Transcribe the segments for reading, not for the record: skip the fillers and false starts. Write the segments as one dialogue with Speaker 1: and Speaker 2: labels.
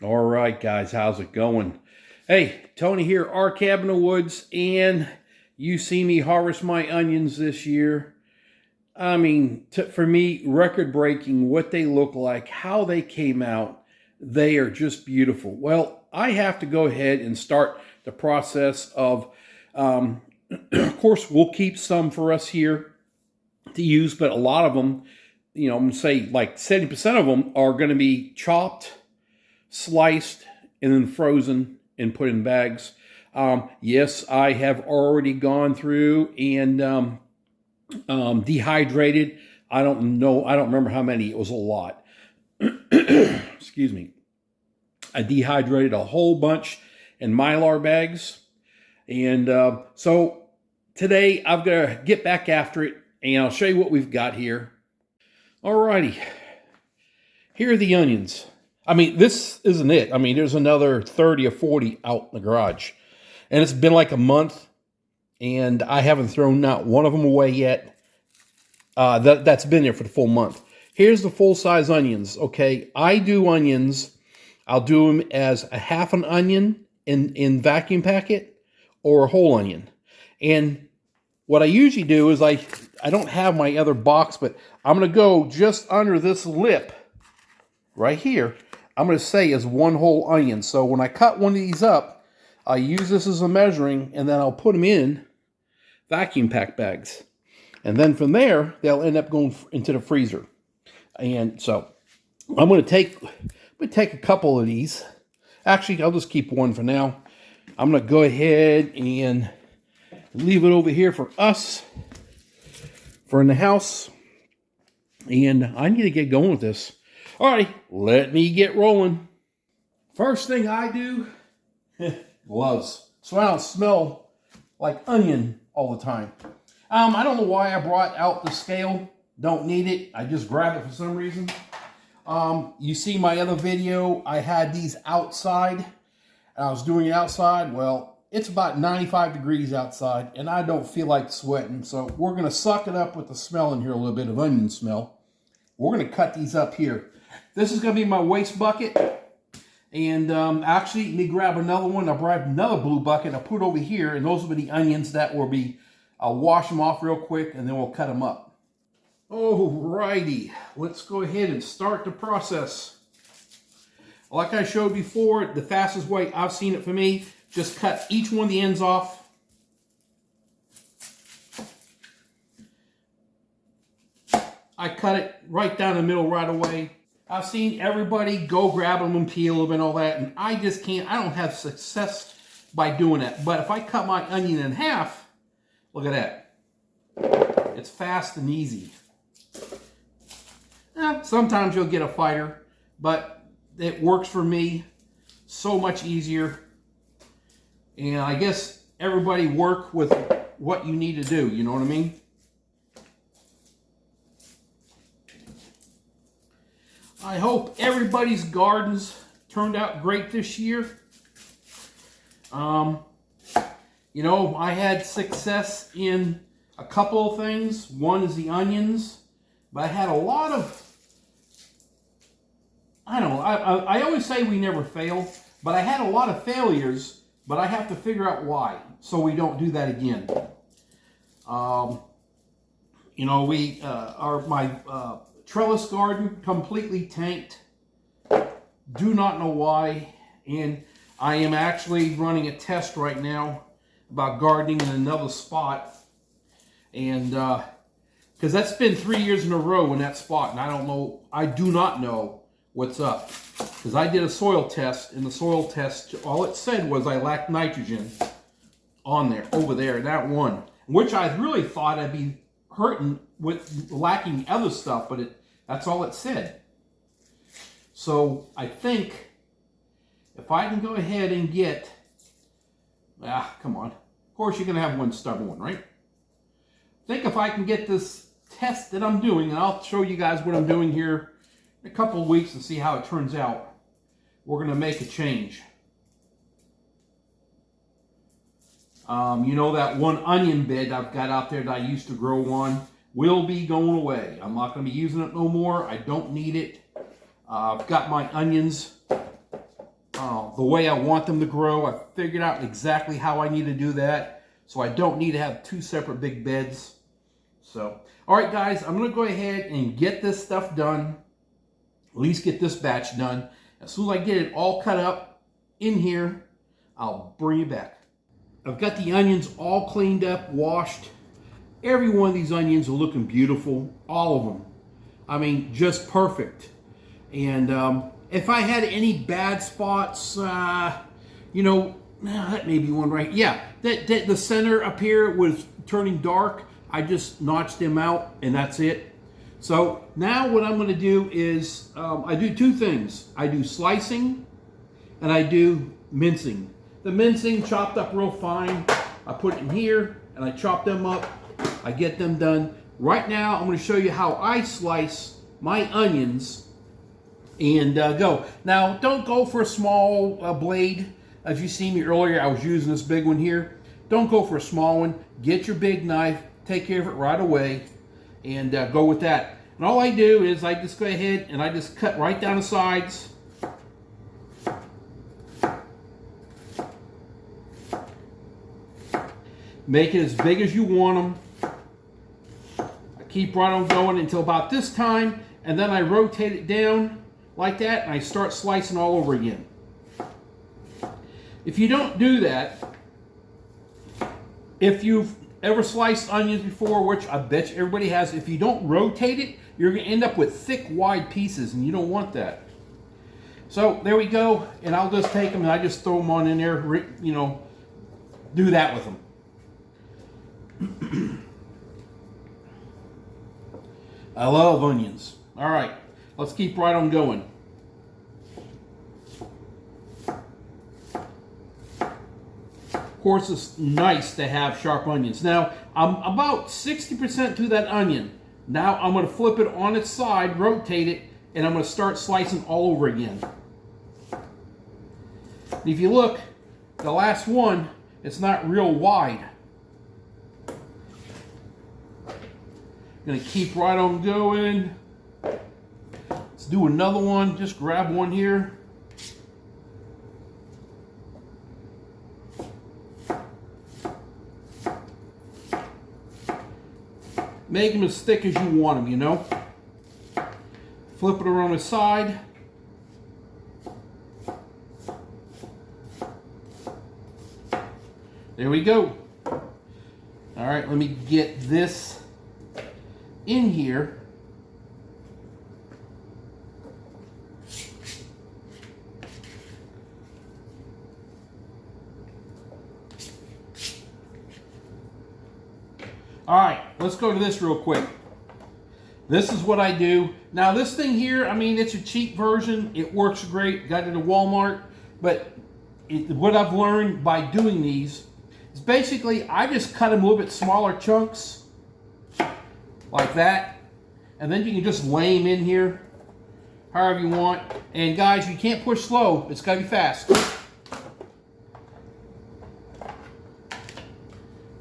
Speaker 1: All right, guys, how's it going? Hey, Tony here, our cabin of woods, and you see me harvest my onions this year. I mean, for me, record-breaking, what they look like, how they came out, they are just beautiful. Well, I have to go ahead and start the process of, of course, we'll keep some for us here to use, but a lot of them, I'm going to say like 70% of them are going to be chopped, sliced, and then frozen and put in bags. Yes, I have already gone through and dehydrated. I don't remember how many. It was a lot. Excuse me. I dehydrated a whole bunch in Mylar bags. And so today I've got to get back after it, and I'll show you what we've got here. Alrighty. Here are the onions. I mean, this isn't it. I mean, there's another 30 or 40 out in the garage. And it's been like a month, and I haven't thrown not one of them away yet. That's been there for the full month. Here's the full-size onions, okay? I do onions. I'll do them as a half an onion in vacuum packet or a whole onion. And what I usually do is I don't have my other box, but I'm going to go just under this lip right here. I'm going to say is one whole onion. So when I cut one of these up, I use this as a measuring, and then I'll put them in vacuum pack bags. And then from there, they'll end up going into the freezer. And so I'm going to take a couple of these. Actually, I'll just keep one for now. I'm going to go ahead and leave it over here for us, for in the house. And I need to get going with this. All right, let me get rolling. First thing I do, gloves, so I don't smell like onion all the time. I don't know why I brought out the scale. Don't need it. I just grabbed it for some reason. You see my other video, I had these outside. I was doing it outside. Well, it's about 95 degrees outside, and I don't feel like sweating. So we're going to suck it up with the smell in here, a little bit of onion smell. We're going to cut these up here. This is going to be my waste bucket. And actually, let me grab another one. I grabbed another blue bucket. I put it over here, and those will be the onions that will be, I'll wash them off real quick, and then we'll cut them up. Alrighty, let's go ahead and start the process. Like I showed before, the fastest way I've seen it for me, just cut each one of the ends off. I cut it right down the middle right away. I've seen everybody go grab them and peel them and all that, and I just can't. I don't have success by doing that. But if I cut my onion in half, look at that. It's fast and easy. Sometimes you'll get a fighter, but it works for me. So much easier. And I guess everybody work with what you need to do, you know what I mean? I hope everybody's gardens turned out great this year. You know, I had success in a couple of things. One is the onions, but I had a lot of, I don't know, I always say we never fail, but I had a lot of failures, but I have to figure out why, so we don't do that again. You know, my trellis garden completely tanked. Do not know why, and I am actually running a test right now about gardening in another spot, and because that's been 3 years in a row in that spot, and I do not know what's up, because I did a soil test, and the soil test, all it said was I lacked nitrogen on there, over there, that one, which I really thought I'd be hurting with lacking other stuff, but that's all it said. So I think if I can go ahead and get, come on. Of course you're going to have one stubborn one, right? I think if I can get this test that I'm doing, and I'll show you guys what I'm doing here in a couple of weeks and see how it turns out, we're going to make a change. You know, that one onion bed I've got out there that I used to grow on will be going away. I'm not going to be using it no more. I don't need it. I've got my onions the way I want them to grow. I figured out exactly how I need to do that, so I don't need to have 2 separate big beds. So, all right, guys, I'm going to go ahead and get this stuff done. At least get this batch done. As soon as I get it all cut up in here, I'll bring you back. I've got the onions all cleaned up, washed. Every one of these onions are looking beautiful. All of them. I mean, just perfect. And if I had any bad spots, you know, that may be one right. Yeah, the center up here was turning dark. I just notched them out, and that's it. So now what I'm going to do is I do 2 things. I do slicing, and I do mincing. The mincing chopped up real fine. I put it in here, and I chop them up. I get them done. Right now, I'm going to show you how I slice my onions and go. Now, don't go for a small blade. As you see me earlier, I was using this big one here. Don't go for a small one. Get your big knife. Take care of it right away and go with that. And all I do is I just go ahead and I just cut right down the sides. Make it as big as you want them. I keep right on going until about this time, and then I rotate it down like that, and I start slicing all over again. If you don't do that, if you've ever sliced onions before, which I bet you everybody has, if you don't rotate it, you're going to end up with thick, wide pieces, and you don't want that. So there we go, and I'll just take them and I just throw them on in there, you know, do that with them. I love onions. All right, let's keep right on going. Of course, it's nice to have sharp onions. Now, I'm about 60% through that onion. Now I'm going to flip it on its side, rotate it, and I'm going to start slicing all over again. If you look, the last one, it's not real wide. Gonna keep right on going. Let's do another one. Just grab one here. Make them as thick as you want them, you know. Flip it around the side. There we go. All right, let me get this in here. All right, let's go to this real quick. This is what I do. Now this thing here, I mean, it's a cheap version. It works great. Got it at Walmart. But what I've learned by doing these is basically I just cut them a little bit smaller chunks. Like that, and then you can just lay them in here however you want. And guys, you can't push slow, it's got to be fast.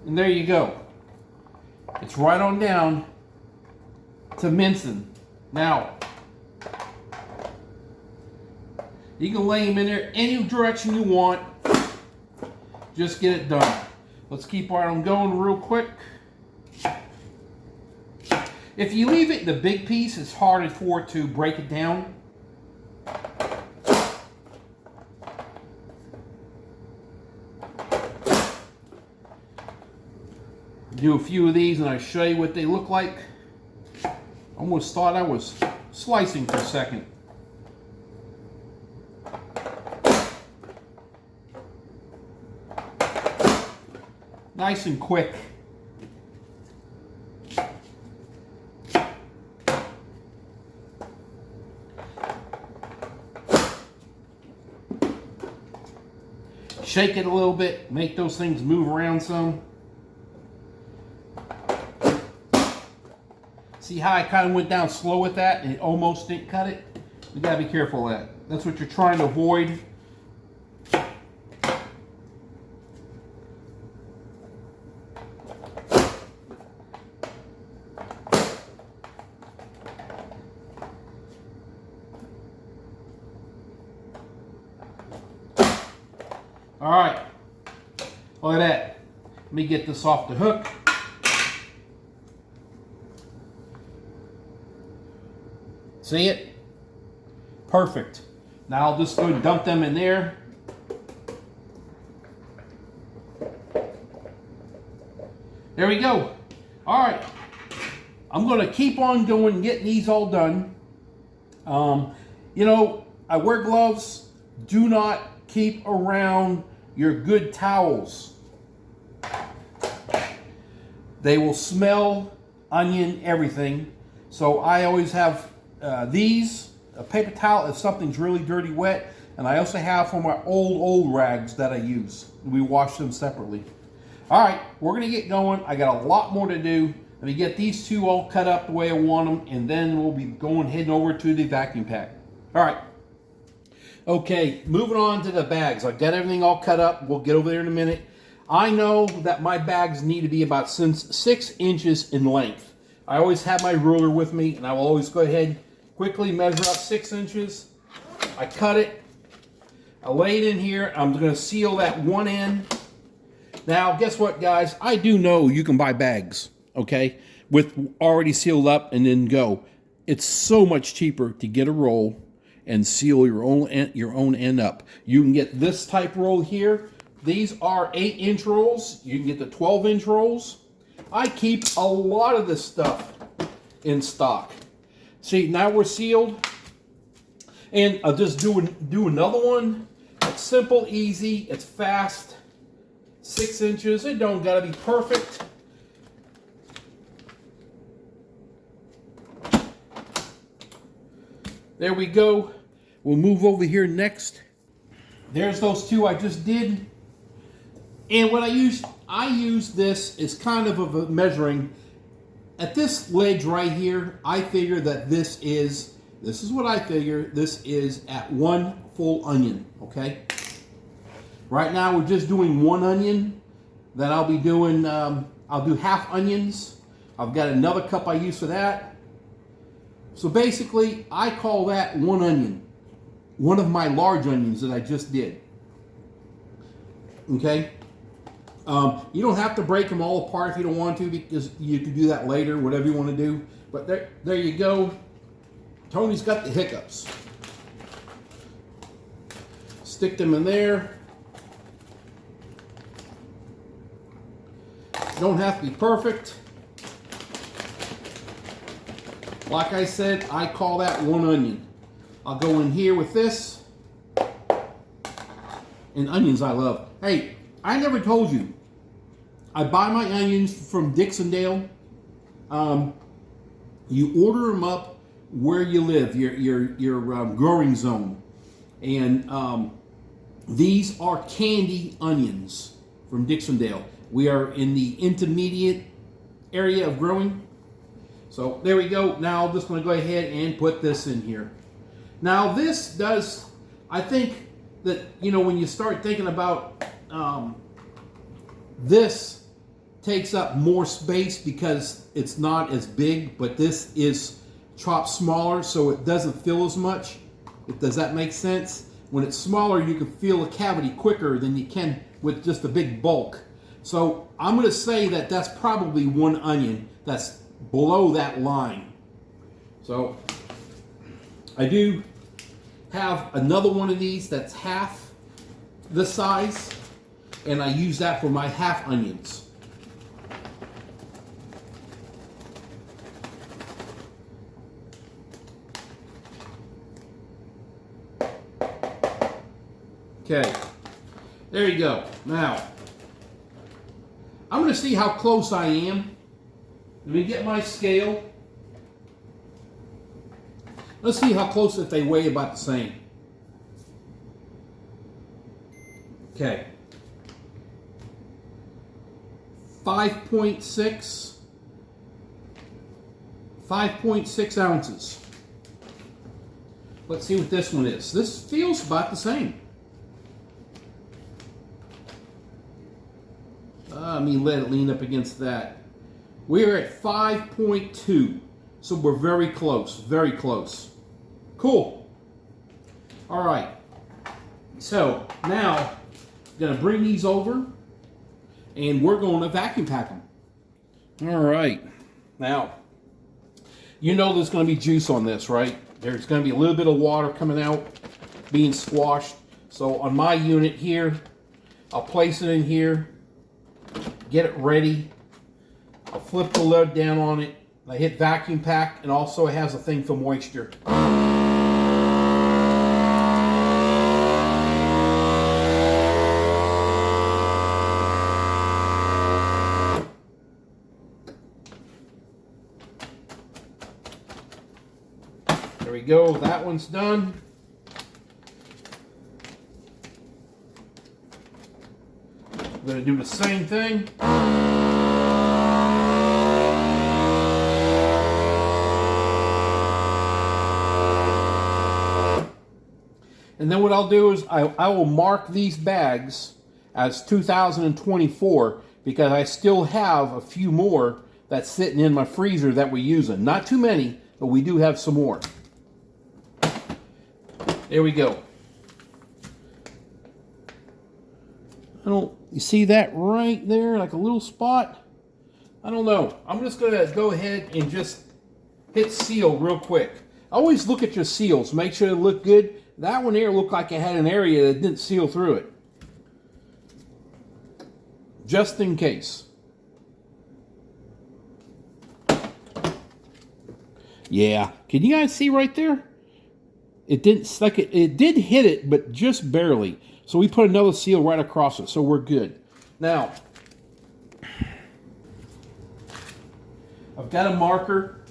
Speaker 1: And there you go. It's right on down to mincing. Now, you can lay them in there any direction you want. Just get it done. Let's keep right on going real quick. If you leave it in the big piece, it's harder for it to break it down. Do a few of these and I'll show you what they look like. Almost thought I was slicing for a second. Nice and quick. Shake it a little bit, make those things move around some. See how I kind of went down slow with that and it almost didn't cut it? You gotta be careful of that. That's what you're trying to avoid. All right, look at that. Let me get this off the hook. See it? Perfect. Now I'll just go dump them in there. There we go. All right. I'm going to keep on going and getting these all done. You know, I wear gloves. Do not keep around your good towels. They will smell, onion, everything. So I always have these, a paper towel if something's really dirty, wet. And I also have for my old rags that I use. We wash them separately. All right, we're going to get going. I got a lot more to do. Let me get these two all cut up the way I want them, and then we'll be heading over to the vacuum pack. All right. Okay, moving on to the bags. I got everything all cut up. We'll get over there in a minute. I know that my bags need to be about 6 inches in length. I always have my ruler with me, and I will always go ahead, quickly measure out 6 inches. I cut it. I lay it in here. I'm going to seal that one end. Now, guess what, guys? I do know you can buy bags, okay, with already sealed up and then go. It's so much cheaper to get a roll and seal your own end up. You can get this type roll here. These are 8-inch rolls. You can get the 12-inch rolls. I keep a lot of this stuff in stock. See, now we're sealed. And I'll just do another one. It's simple, easy, it's fast. 6 inches, it don't gotta be perfect. There we go. We'll move over here next. There's those two I just did. And what I use this is kind of a measuring. At this ledge right here, I figure that this is what I figure, this is at 1 full onion, okay? Right now we're just doing 1 onion. Then I'll be doing, I'll do half onions. I've got another cup I use for that. So basically, I call that 1 onion. One of my large onions that I just did. Okay? You don't have to break them all apart if you don't want to, because you can do that later, whatever you want to do. But there you go. Tony's got the hiccups. Stick them in there. Don't have to be perfect. Like I said, I call that 1 onion. I'll go in here with this. And onions I love. Hey, I never told you. I buy my onions from Dixondale. You order them up where you live, your growing zone. And these are candy onions from Dixondale. We are in the intermediate area of growing. So there we go. Now I'm just going to go ahead and put this in here. Now this does, I think that, you know, when you start thinking about this takes up more space because it's not as big, but this is chopped smaller so it doesn't fill as much. Does that make sense? When it's smaller, you can feel a cavity quicker than you can with just a big bulk. So I'm going to say that that's probably 1 onion that's below that line. So I do have another one of these that's half this size, and I use that for my half onions. Okay, there you go. Now, I'm going to see how close I am. Let me get my scale. Let's see how close if they weigh about the same. Okay. 5.6 ounces. Let's see what this one is. This feels about the same. Let me let it lean up against that. We're at 5.2, so we're very close, very close. Cool. All right. So now going to bring these over, and we're going to vacuum pack them. All right. Now, you know there's going to be juice on this, right? There's going to be a little bit of water coming out, being squashed. So on my unit here, I'll place it in here, get it ready. I'll flip the lid down on it. I hit vacuum pack, and also it has a thing for moisture. There we go, that one's done. I'm going to do the same thing. And then what I'll do is I will mark these bags as 2024 because I still have a few more that's sitting in my freezer that we're using. Not too many, but we do have some more. There we go. You see that right there, like a little spot? I don't know. I'm just going to go ahead and just hit seal real quick. Always look at your seals. Make sure they look good. That one there looked like it had an area that didn't seal through it. Just in case. Yeah. Can you guys see right there? It didn't, like it did hit it, but just barely. So we put another seal right across it, so we're good. Now, I've got a marker.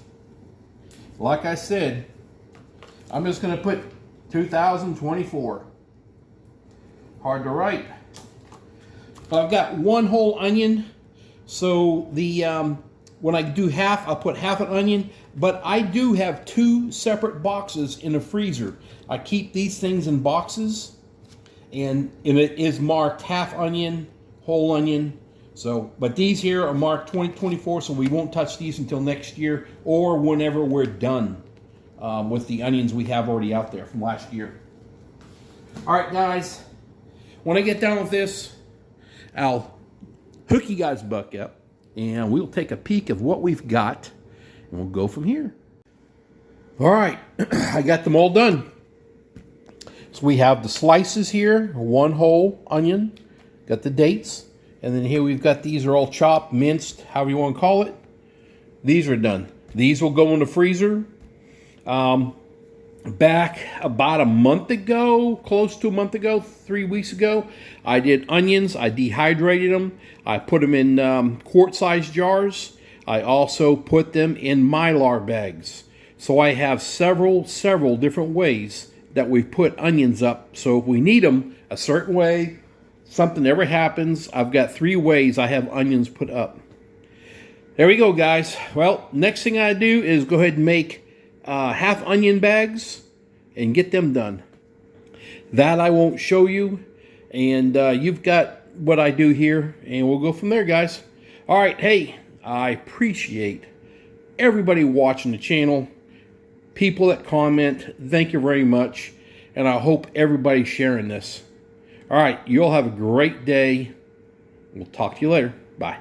Speaker 1: Like I said, I'm just going to put 2024. Hard to write. But I've got one whole onion. So the when I do half, I'll put half an onion. But I do have two separate boxes in the freezer. I keep these things in boxes. And it is marked half onion, whole onion. So, but these here are marked 2024, so we won't touch these until next year or whenever we're done with the onions we have already out there from last year. All right, guys. When I get done with this, I'll hook you guys back up, and we'll take a peek of what we've got, and we'll go from here. All right, I got them all done. So we have the slices here, one whole onion, got the dates, and then here we've got these are all chopped, minced, however you want to call it. These are done. These will go in the freezer. Back about a month ago, close to a month ago, 3 weeks ago, I did onions. I dehydrated them. I put them in quart-sized jars. I also put them in Mylar bags. So I have several different ways that we've put onions up. So if we need them a certain way, something ever happens, I've got 3 ways I have onions put up. There we go, guys. Well, next thing I do is go ahead and make half onion bags and get them done. That I won't show you. And you've got what I do here, and we'll go from there, guys. All right, hey, I appreciate everybody watching the channel. People that comment, thank you very much. And I hope everybody's sharing this. All right, you all have a great day. We'll talk to you later. Bye.